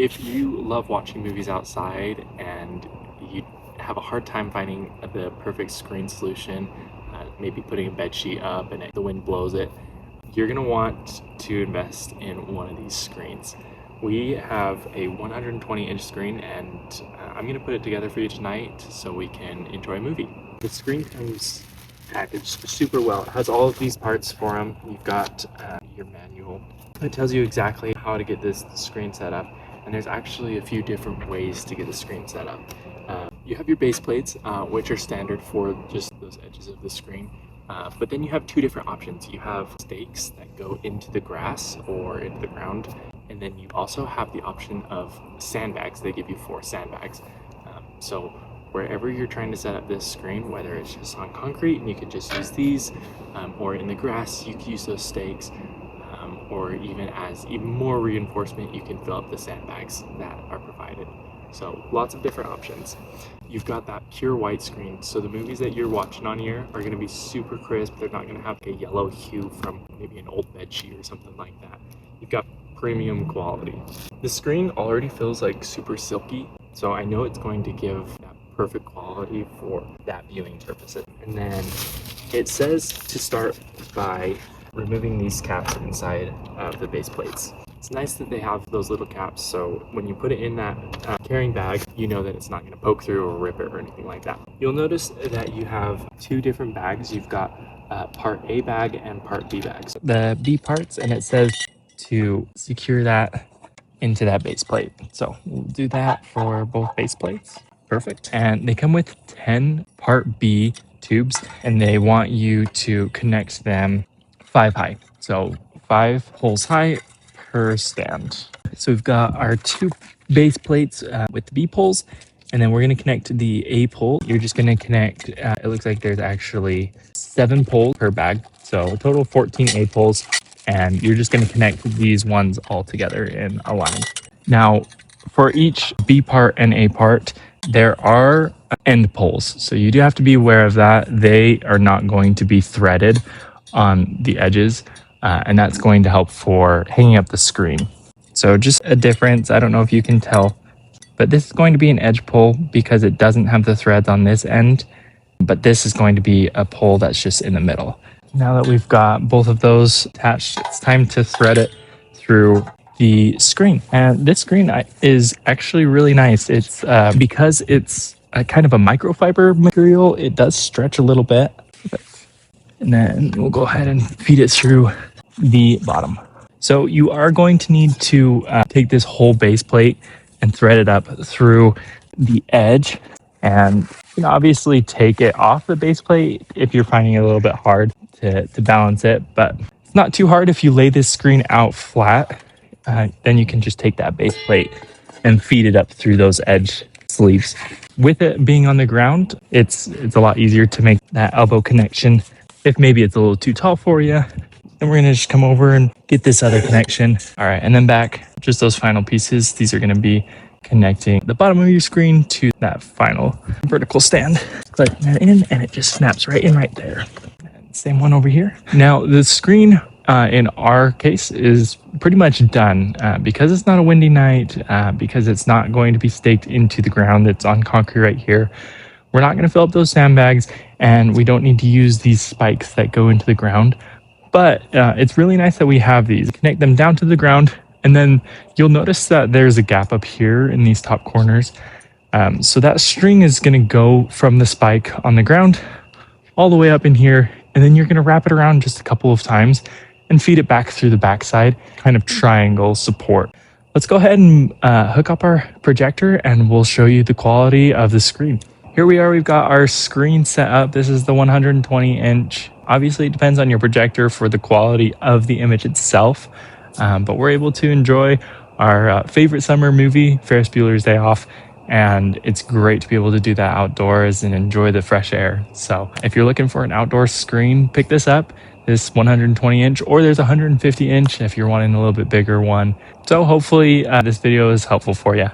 If you love watching movies outside and you have a hard time finding the perfect screen solution, maybe putting a bed sheet up and the wind blows it, you're going to want to invest in one of these screens. We have a 120-inch screen, and I'm going to put it together for you tonight so we can enjoy a movie. The screen comes packaged super well. It has all of these parts for them. You've got your manual. It tells you exactly how to get this screen set up, and there's actually a few different ways to get the screen set up. You have your base plates, which are standard for just those edges of the screen. But then you have two different options. You have stakes that go into the grass or into the ground, and then you also have the option of sandbags. They give you 4 sandbags. So wherever you're trying to set up this screen, whether it's just on concrete and you can just use these, or in the grass, you can use those stakes, or even as even more reinforcement, you can fill up the sandbags that are provided. So lots of different options. You've got that pure white screen, so the movies that you're watching on here are going to be super crisp. They're not going to have a yellow hue from maybe an old bed sheet or something like that. You've got premium quality. The screen already feels like super silky, so I know it's going to give that perfect quality for that viewing purposes. And then it says to start by removing these caps inside of the base plates. It's nice that they have those little caps, so when you put it in that carrying bag, you know that it's not going to poke through or rip it or anything like that. You'll notice that you have 2 different bags. You've got part A bag and part B bags. The B parts, and it says to secure that into that base plate. So we'll do that for both base plates. Perfect. And they come with 10 part B tubes, and they want you to connect them 5 high. So 5 holes high per stand. So we've got our 2 base plates with the B poles, and then we're going to connect the A pole. You're just going to connect, it looks like there's actually 7 poles per bag, so a total of 14 A poles, and you're just going to connect these ones all together in a line. Now, for each B part and A part, there are end poles, so you do have to be aware of that. They are not going to be threaded on the edges, and that's going to help for hanging up the screen. So just a difference, I don't know if you can tell, but this is going to be an edge pole because it doesn't have the threads on this end, but this is going to be a pole that's just in the middle. Now that we've got both of those attached, it's time to thread it through the screen. And this screen is actually really nice. It's because it's a kind of a microfiber material, it does stretch a little bit. And then we'll go ahead and feed it through the bottom. So you are going to need to take this whole base plate and thread it up through the edge, and you can obviously take it off the base plate if you're finding it a little bit hard to balance it, but it's not too hard. If you lay this screen out flat, then you can just take that base plate and feed it up through those edge sleeves. With it being on the ground, it's a lot easier to make that elbow connection. If maybe it's a little too tall for you, then we're gonna just come over and get this other connection. All right, and then back, just those final pieces. These are gonna be connecting the bottom of your screen to that final vertical stand. Click that in, and it just snaps right in right there. And same one over here. Now, the screen in our case is pretty much done because it's not a windy night, because it's not going to be staked into the ground. It's on concrete right here. We're not going to fill up those sandbags, and we don't need to use these spikes that go into the ground. But it's really nice that we have these. Connect them down to the ground, and then you'll notice that there's a gap up here in these top corners. So that string is going to go from the spike on the ground all the way up in here, and then you're going to wrap it around just a couple of times and feed it back through the backside, kind of triangle support. Let's go ahead and hook up our projector, and we'll show you the quality of the screen. Here we are, we've got our screen set up. This is the 120-inch. Obviously, it depends on your projector for the quality of the image itself, but we're able to enjoy our favorite summer movie, Ferris Bueller's Day Off, and it's great to be able to do that outdoors and enjoy the fresh air. So if you're looking for an outdoor screen, pick this up, this 120-inch, or there's a 150-inch if you're wanting a little bit bigger one. So hopefully this video is helpful for you.